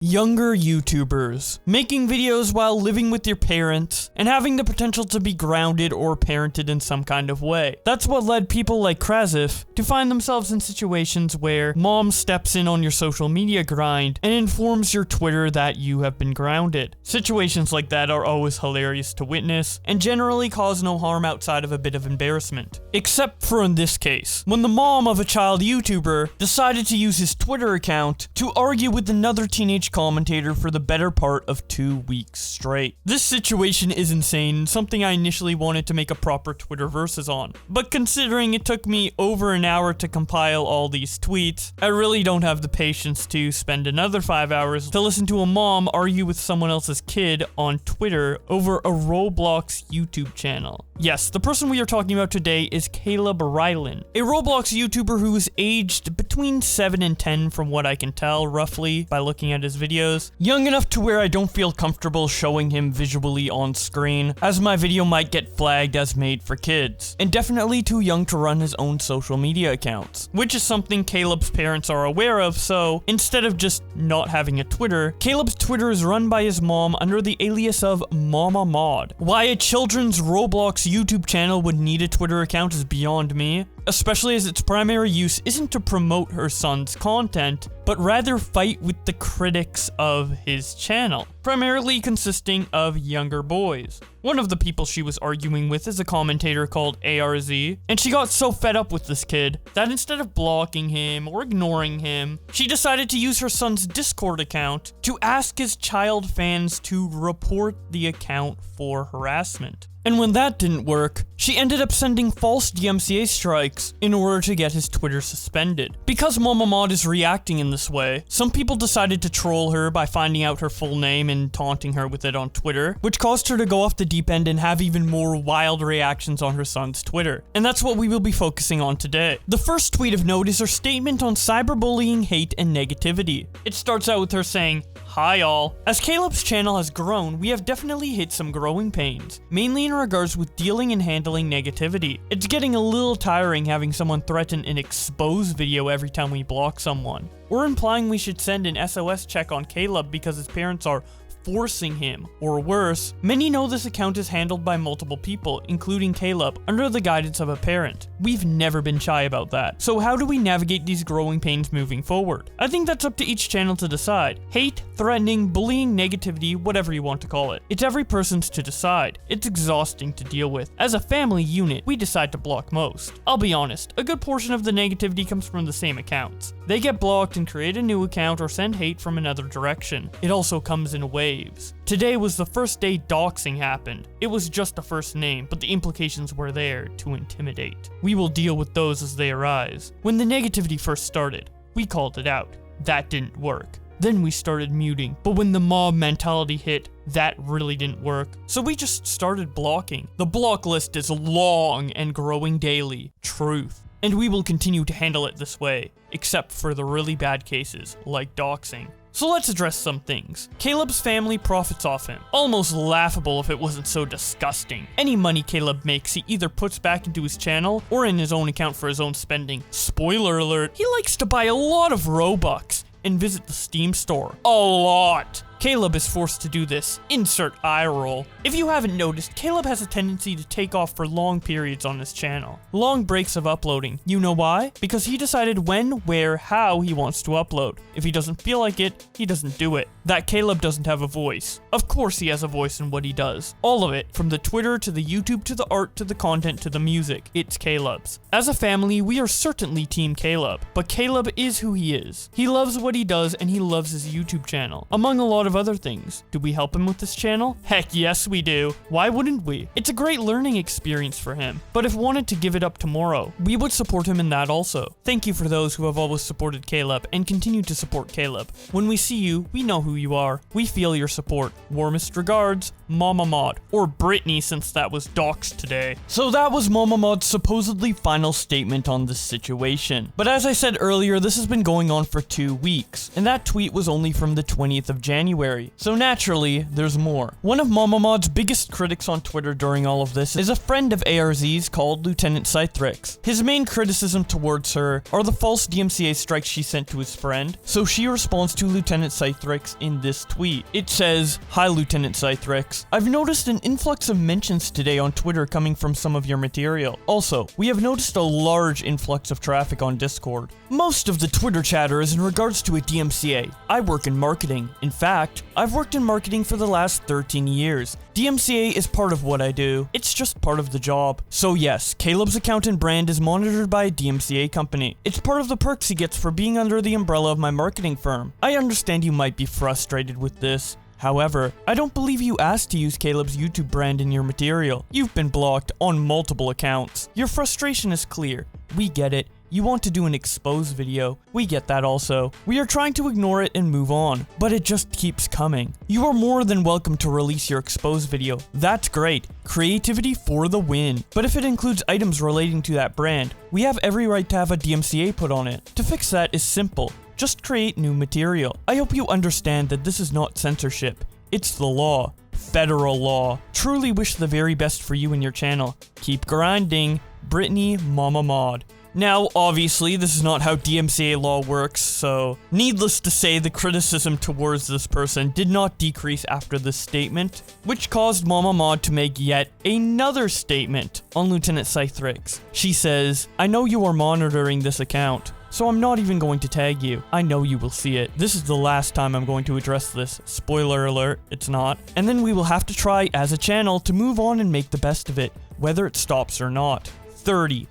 Younger YouTubers, making videos while living with your parents, and having the potential to be grounded or parented in some kind of way. That's what led people like Krasif to find themselves in situations where mom steps in on your social media grind and informs your Twitter that you have been grounded. Situations like that are always hilarious to witness, and generally cause no harm outside of a bit of embarrassment. Except for in this case, when the mom of a child YouTuber decided to use his Twitter account to argue with another teenage commentator for the better part of 2 weeks straight. This situation is insane, something I initially wanted to make a proper Twitterverses on. But considering it took me over an hour to compile all these tweets, I really don't have the patience to spend another 5 hours to listen to a mom argue with someone else's kid on Twitter over a Roblox YouTube channel. Yes, the person we are talking about today is Caleb Rylan, a Roblox YouTuber who is aged between 7 and 10 from what I can tell roughly by looking at his videos. Young enough to where I don't feel comfortable showing him visually on screen, as my video might get flagged as made for kids. And definitely too young to run his own social media accounts, which is something Caleb's parents are aware of, so instead of just not having a Twitter, Caleb's Twitter is run by his mom under the alias of Mama Mod. Why a children's Roblox YouTube channel would need a Twitter account is beyond me, especially as its primary use isn't to promote her son's content, but rather fight with the critics of his channel, primarily consisting of younger boys. One of the people she was arguing with is a commentator called ARZ, and she got so fed up with this kid that instead of blocking him or ignoring him, she decided to use her son's Discord account to ask his child fans to report the account for harassment. And when that didn't work, she ended up sending false DMCA strikes in order to get his Twitter suspended. Because Mama Mod is reacting in this way, some people decided to troll her by finding out her full name and taunting her with it on Twitter, which caused her to go off the deep end and have even more wild reactions on her son's Twitter. And that's what we will be focusing on today. The first tweet of note is her statement on cyberbullying, hate, and negativity. It starts out with her saying, "Hi all. As Caleb's channel has grown, we have definitely hit some growing pains, mainly in regards with dealing and handling negativity. It's getting a little tiring having someone threaten an expose video every time we block someone. We're implying we should send an SOS check on Caleb because his parents are forcing him, or worse. Many know this account is handled by multiple people, including Caleb, under the guidance of a parent. We've never been shy about that. So how do we navigate these growing pains moving forward? I think that's up to each channel to decide. Hate, threatening, bullying, negativity, whatever you want to call it. It's every person's to decide. It's exhausting to deal with. As a family unit, we decide to block most. I'll be honest, a good portion of the negativity comes from the same accounts. They get blocked and create a new account or send hate from another direction. It also comes in waves. Today was the first day doxing happened. It was just a first name, but the implications were there to intimidate. We will deal with those as they arise. When the negativity first started, we called it out. That didn't work. Then we started muting, but when the mob mentality hit, that really didn't work. So we just started blocking. The block list is long and growing daily. Truth. And we will continue to handle it this way, except for the really bad cases, like doxing. So let's address some things. Caleb's family profits off him. Almost laughable if it wasn't so disgusting. Any money Caleb makes, he either puts back into his channel or in his own account for his own spending. Spoiler alert, he likes to buy a lot of Robux and visit the Steam store. A lot. Caleb is forced to do this. Insert eye roll. If you haven't noticed, Caleb has a tendency to take off for long periods on his channel. Long breaks of uploading. You know why? Because he decided when, where, how he wants to upload. If he doesn't feel like it, he doesn't do it. That Caleb doesn't have a voice. Of course he has a voice in what he does. All of it, from the Twitter to the YouTube to the art to the content to the music, it's Caleb's. As a family, we are certainly Team Caleb, but Caleb is who he is. He loves what he does and he loves his YouTube channel, among a lot of other things. Do we help him with this channel? Heck yes we do. Why wouldn't we? It's a great learning experience for him, but if wanted to give it up tomorrow, we would support him in that also. Thank you for those who have always supported Caleb and continue to support Caleb. When we see you, we know who you are. We feel your support. Warmest regards, Mama Mod, or Brittany since that was doxed today. So that was Mama Mod's supposedly final statement on this situation. But as I said earlier, this has been going on for 2 weeks, and that tweet was only from the 20th of January. So naturally, there's more. One of Mama Mod's biggest critics on Twitter during all of this is a friend of ARZ's called Lieutenant Cythrix. His main criticism towards her are the false DMCA strikes she sent to his friend, so she responds to Lieutenant Cythrix in this tweet. It says, "Hi Lieutenant Cythrix. I've noticed an influx of mentions today on Twitter coming from some of your material. Also, we have noticed a large influx of traffic on Discord. Most of the Twitter chatter is in regards to a DMCA. I work in marketing. In fact, I've worked in marketing for the last 13 years. DMCA is part of what I do. It's just part of the job. So yes, Caleb's account and brand is monitored by a DMCA company. It's part of the perks he gets for being under the umbrella of my marketing firm. I understand you might be frustrated with this. However, I don't believe you asked to use Caleb's YouTube brand in your material. You've been blocked on multiple accounts. Your frustration is clear. We get it. You want to do an expose video. We get that also. We are trying to ignore it and move on, but it just keeps coming. You are more than welcome to release your expose video. That's great. Creativity for the win. But if it includes items relating to that brand, we have every right to have a DMCA put on it. To fix that is simple. Just create new material. I hope you understand that this is not censorship. It's the law. Federal law. Truly wish the very best for you and your channel. Keep grinding. Brittany Mama Mod." Now, obviously, this is not how DMCA law works, so needless to say, the criticism towards this person did not decrease after this statement, which caused Mama Mod to make yet another statement on Lieutenant Cythrix. She says, "I know you are monitoring this account, so I'm not even going to tag you. I know you will see it. This is the last time I'm going to address this. Spoiler alert, it's not. And then we will have to try, as a channel, to move on and make the best of it, whether it stops or not."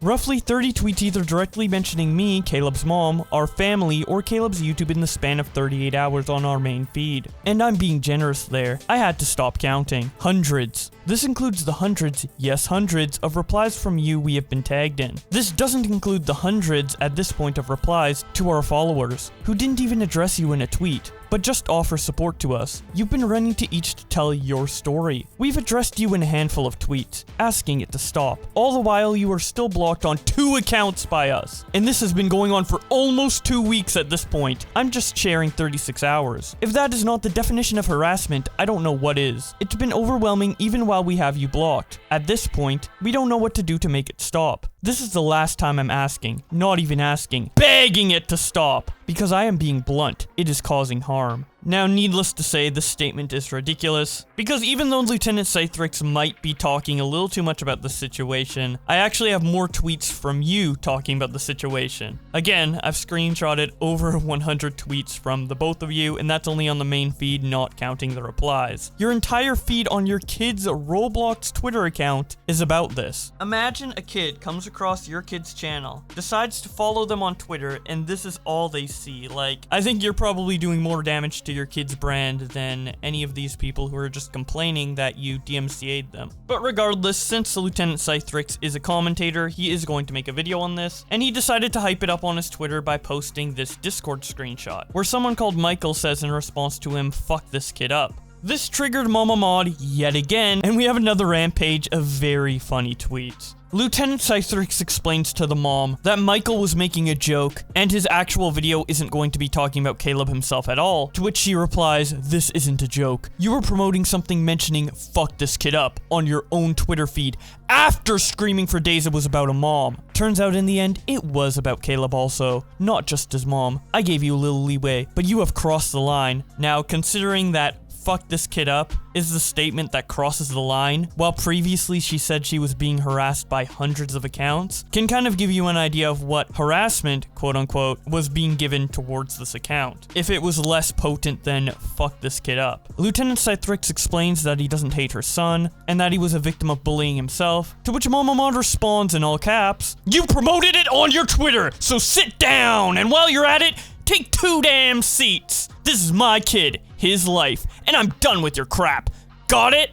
Roughly 30 tweets either directly mentioning me, Caleb's mom, our family, or Caleb's YouTube in the span of 38 hours on our main feed. And I'm being generous there. I had to stop counting. Hundreds. This includes the hundreds, yes hundreds, of replies from you we have been tagged in. This doesn't include the hundreds at this point of replies to our followers, who didn't even address you in a tweet, but just offer support to us. You've been running to each to tell your story. We've addressed you in a handful of tweets, asking it to stop. All the while you are still blocked on 2 accounts by us. And this has been going on for almost 2 weeks at this point. I'm just sharing 36 hours. If that is not the definition of harassment, I don't know what is. It's been overwhelming even while we have you blocked. At this point, we don't know what to do to make it stop. This is the last time I'm asking, not even asking, begging it to stop, because I am being blunt, it is causing harm. Now, needless to say, this statement is ridiculous, because even though Lieutenant Cythrix might be talking a little too much about the situation, I actually have more tweets from you talking about the situation. Again, I've screenshotted over 100 tweets from the both of you, and that's only on the main feed, not counting the replies. Your entire feed on your kid's Roblox Twitter account is about this. Imagine a kid comes across your kid's channel, decides to follow them on Twitter, and this is all they see. Like, I think you're probably doing more damage to your kid's brand than any of these people who are just complaining that you DMCA'd them. But regardless, since Lieutenant Cythrix is a commentator, he is going to make a video on this, and he decided to hype it up on his Twitter by posting this Discord screenshot, where someone called Michael says in response to him, "Fuck this kid up." This triggered Mama Mod yet again, and we have another rampage of very funny tweets. Lieutenant Cythrix explains to the mom that Michael was making a joke and his actual video isn't going to be talking about Caleb himself at all, to which she replies, "This isn't a joke. You were promoting something mentioning 'fuck this kid up' on your own Twitter feed after screaming for days it was about a mom. Turns out in the end, it was about Caleb also, not just his mom. I gave you a little leeway, but you have crossed the line." Now, considering that "fuck this kid up" is the statement that crosses the line, while previously she said she was being harassed by hundreds of accounts, can kind of give you an idea of what harassment, quote unquote, was being given towards this account, if it was less potent than "fuck this kid up." Lieutenant Cythrix explains that he doesn't hate her son, and that he was a victim of bullying himself, to which Mama Mod responds in all caps, "You promoted it on your Twitter, so sit down, and while you're at it, take 2 damn seats. This is my kid, his life, and I'm done with your crap. Got it?"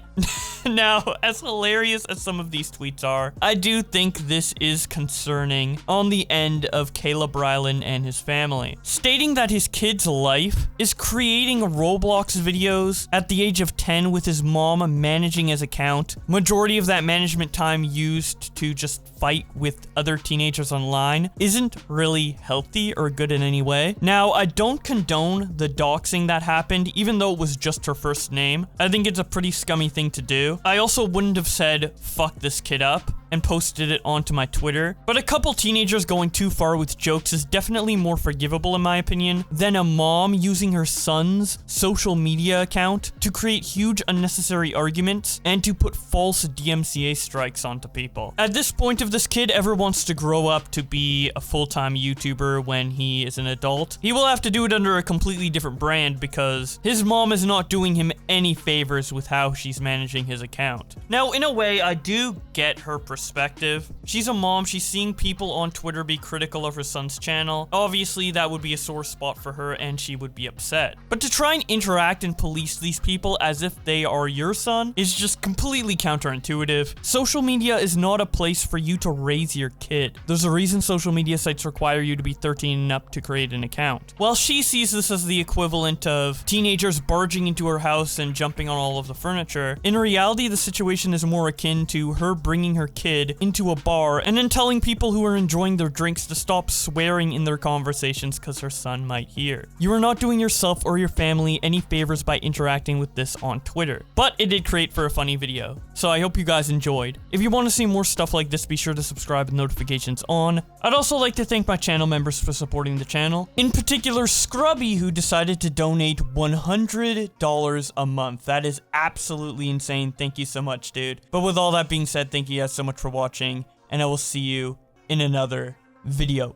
Now, as hilarious as some of these tweets are, I do think this is concerning on the end of Caleb Ryland and his family. Stating that his kid's life is creating Roblox videos at the age of 10 with his mom managing his account, majority of that management time used to just fight with other teenagers online, isn't really healthy or good in any way. Now, I don't condone the doxing that happened, even though it was just her first name. I think it's a pretty scummy thing to do. I also wouldn't have said, fuck this kid up, and posted it onto my Twitter, but a couple teenagers going too far with jokes is definitely more forgivable in my opinion than a mom using her son's social media account to create huge unnecessary arguments and to put false DMCA strikes onto people. At this point, if this kid ever wants to grow up to be a full-time YouTuber when he is an adult, he will have to do it under a completely different brand because his mom is not doing him any favors with how she's managing his account. Now, in a way, I do get her perspective. She's a mom, she's seeing people on Twitter be critical of her son's channel. Obviously, that would be a sore spot for her and she would be upset. But to try and interact and police these people as if they are your son is just completely counterintuitive. Social media is not a place for you to raise your kid. There's a reason social media sites require you to be 13 and up to create an account. While she sees this as the equivalent of teenagers barging into her house and jumping on all of the furniture, in reality, the situation is more akin to her bringing her kid into a bar and then telling people who are enjoying their drinks to stop swearing in their conversations because her son might hear. You are not doing yourself or your family any favors by interacting with this on Twitter, but it did create for a funny video, so I hope you guys enjoyed. If you want to see more stuff like this, be sure to subscribe with notifications on. I'd also like to thank my channel members for supporting the channel, in particular Scrubby, who decided to donate $100 a month. That is absolutely insane. Thank you so much, dude. But with all that being said, thank you guys so much for watching, and I will see you in another video.